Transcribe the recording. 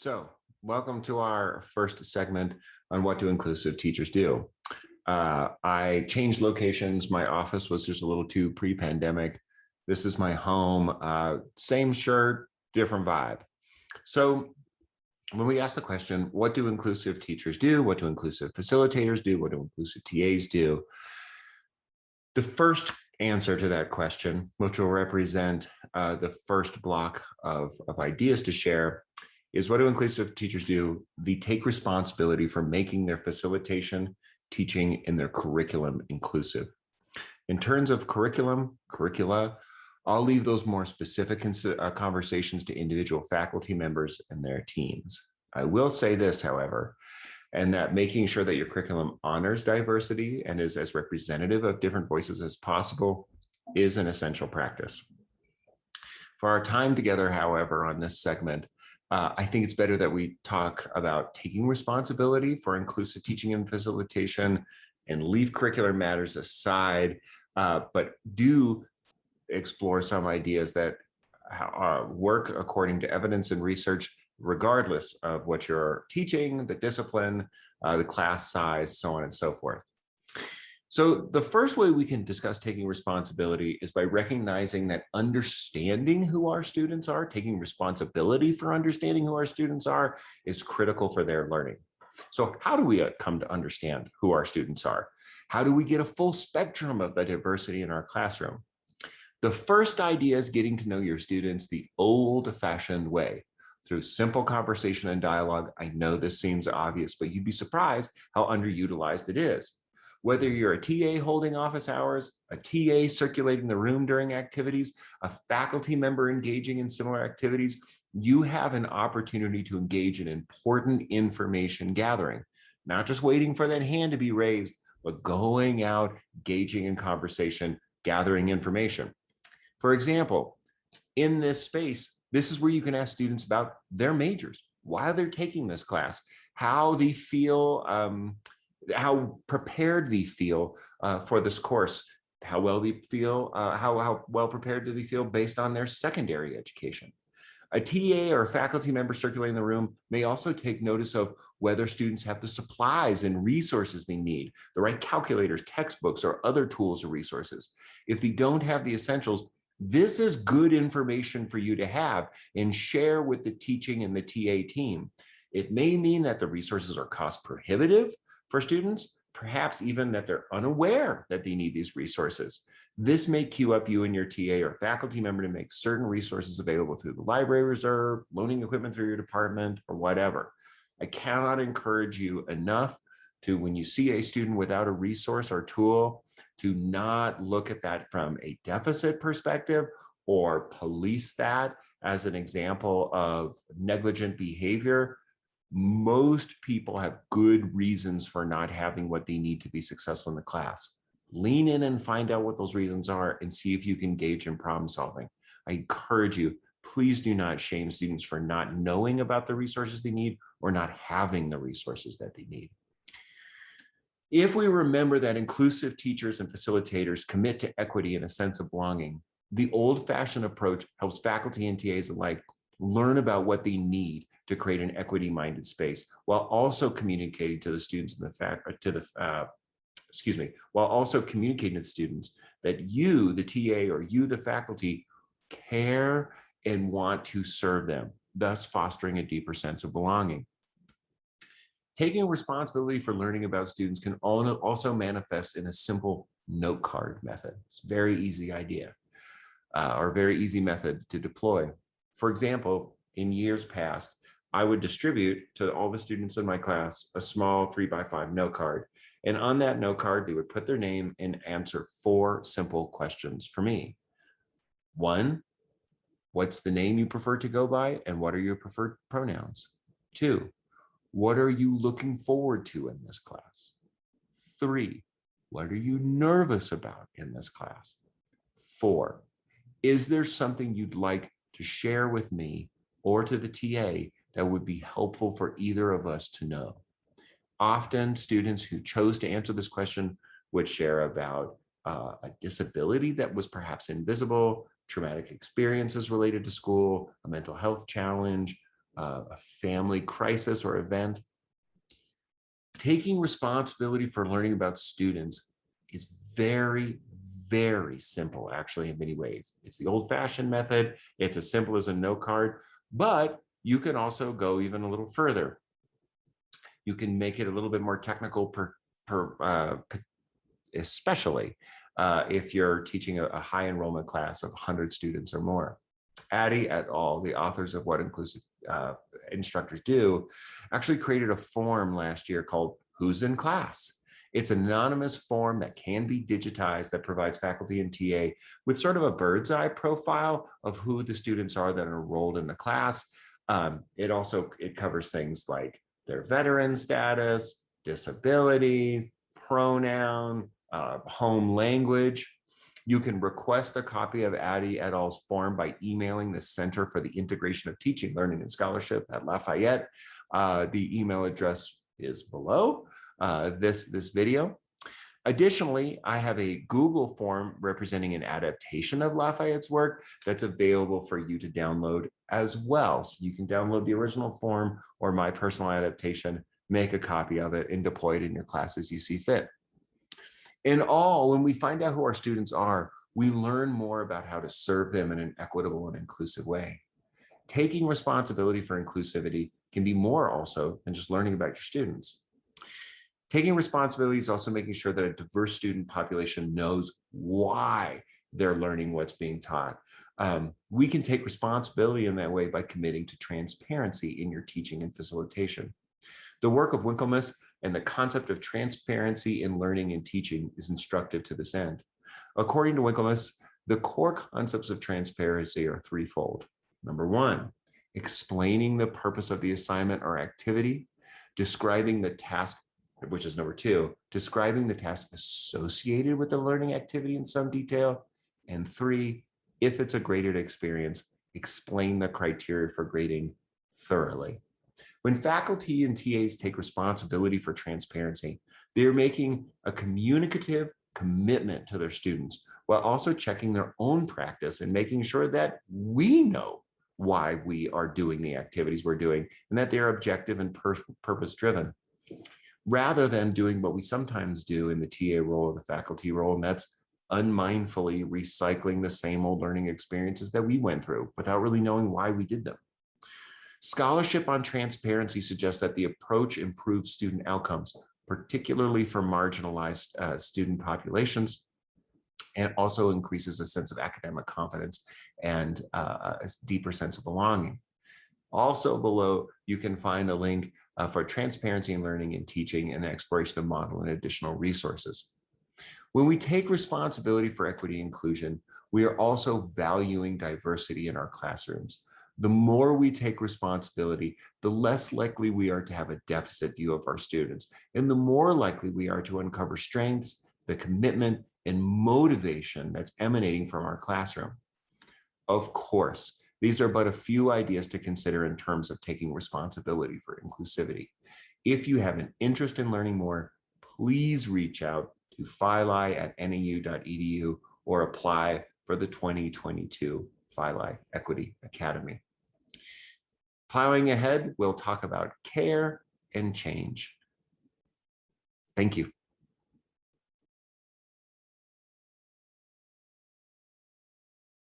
So, welcome to our first segment on what do inclusive teachers do. I changed locations. My office was just a little too pre-pandemic. This is my home. Same shirt, different vibe. So, when we ask the question, what do inclusive teachers do? What do inclusive facilitators do? What do inclusive TAs do? The first answer to that question, which will represent the first block of ideas to share, is what do inclusive teachers do? They take responsibility for making their facilitation, teaching, and their curriculum inclusive. In terms of curricula, I'll leave those more specific conversations to individual faculty members and their teams. I will say this, however, and that making sure that your curriculum honors diversity and is as representative of different voices as possible is an essential practice. For our time together, however, on this segment, I think it's better that we talk about taking responsibility for inclusive teaching and facilitation and leave curricular matters aside, but do explore some ideas that work according to evidence and research, regardless of what you're teaching, the discipline, the class size, so on and so forth. So the first way we can discuss taking responsibility is by recognizing that understanding who our students are, taking responsibility for understanding who our students are, is critical for their learning. So how do we come to understand who our students are? How do we get a full spectrum of the diversity in our classroom? The first idea is getting to know your students the old-fashioned way, through simple conversation and dialogue. I know this seems obvious, but you'd be surprised how underutilized it is. Whether you're a TA holding office hours, a TA circulating the room during activities, a faculty member engaging in similar activities, you have an opportunity to engage in important information gathering, not just waiting for that hand to be raised, but going out, engaging in conversation, gathering information. For example, in this space, this is where you can ask students about their majors, why they're taking this class, how they feel, how prepared they feel for this course, how well they feel, how well prepared do they feel based on their secondary education. A TA or a faculty member circulating the room may also take notice of whether students have the supplies and resources they need, the right calculators, textbooks, or other tools or resources. If they don't have the essentials, this is good information for you to have and share with the teaching and the TA team. It may mean that the resources are cost prohibitive for students, perhaps even that they're unaware that they need these resources. This may cue up you and your TA or faculty member to make certain resources available through the library reserve, loaning equipment through your department, or whatever. I cannot encourage you enough to, when you see a student without a resource or tool, to not look at that from a deficit perspective or police that as an example of negligent behavior. Most people have good reasons for not having what they need to be successful in the class. Lean in and find out what those reasons are and see if you can engage in problem solving. I encourage you, please do not shame students for not knowing about the resources they need or not having the resources that they need. If we remember that inclusive teachers and facilitators commit to equity and a sense of belonging, the old-fashioned approach helps faculty and TAs alike learn about what they need to create an equity-minded space, while also communicating to the students and while also communicating to the students that you, the TA, or you, the faculty, care and want to serve them, thus fostering a deeper sense of belonging. Taking responsibility for learning about students can also manifest in a simple note card method. It's a very easy idea, or very easy method to deploy. For example, in years past, I would distribute to all the students in my class a small 3x5 note card. And on that note card, they would put their name and answer 4 simple questions for me. 1, what's the name you prefer to go by and what are your preferred pronouns? 2, what are you looking forward to in this class? 3, what are you nervous about in this class? 4, is there something you'd like to share with me or to the TA that would be helpful for either of us to know? Often students who chose to answer this question would share about a disability that was perhaps invisible, traumatic experiences related to school, a mental health challenge, a family crisis or event. Taking responsibility for learning about students is very, very simple, actually, in many ways. It's the old-fashioned method. It's as simple as a note card, but you can also go even a little further. You can make it a little bit more technical, especially if you're teaching a high enrollment class of 100 students or more. Addy et al., the authors of What Inclusive Instructors Do, actually created a form last year called Who's in Class? It's an anonymous form that can be digitized that provides faculty and TA with sort of a bird's eye profile of who the students are that are enrolled in the class. It covers things like their veteran status, disability, pronoun, home language. You can request a copy of Addy et al.'s form by emailing the Center for the Integration of Teaching, Learning, and Scholarship at Lafayette. The email address is below this video. Additionally, I have a Google form representing an adaptation of Lafayette's work that's available for you to download as well. So you can download the original form or my personal adaptation, make a copy of it, and deploy it in your class as you see fit. In all, when we find out who our students are, we learn more about how to serve them in an equitable and inclusive way. Taking responsibility for inclusivity can be more also than just learning about your students. Taking responsibility is also making sure that a diverse student population knows why they're learning what's being taught. We can take responsibility in that way by committing to transparency in your teaching and facilitation. The work of Winklemas and the concept of transparency in learning and teaching is instructive to this end. According to Winklemas, the core concepts of transparency are threefold. Number one, explaining the purpose of the assignment or activity, describing the task, which is number two, describing the task associated with the learning activity in some detail, and three, if it's a graded experience, explain the criteria for grading thoroughly. When faculty and TAs take responsibility for transparency, they're making a communicative commitment to their students while also checking their own practice and making sure that we know why we are doing the activities we're doing and that they're objective and purpose-driven, rather than doing what we sometimes do in the TA role or the faculty role, and that's unmindfully recycling the same old learning experiences that we went through without really knowing why we did them. Scholarship on transparency suggests that the approach improves student outcomes, particularly for marginalized student populations, and also increases a sense of academic confidence and a deeper sense of belonging. Also below, you can find a link for transparency in learning and teaching and exploration of model and additional resources. When we take responsibility for equity and inclusion, we are also valuing diversity in our classrooms. The more we take responsibility, the less likely we are to have a deficit view of our students, and the more likely we are to uncover strengths, the commitment, and motivation that's emanating from our classroom. Of course, these are but a few ideas to consider in terms of taking responsibility for inclusivity. If you have an interest in learning more, please reach out to phyli@nau.edu or apply for the 2022 Phyli Equity Academy. Plowing ahead, we'll talk about care and change. Thank you.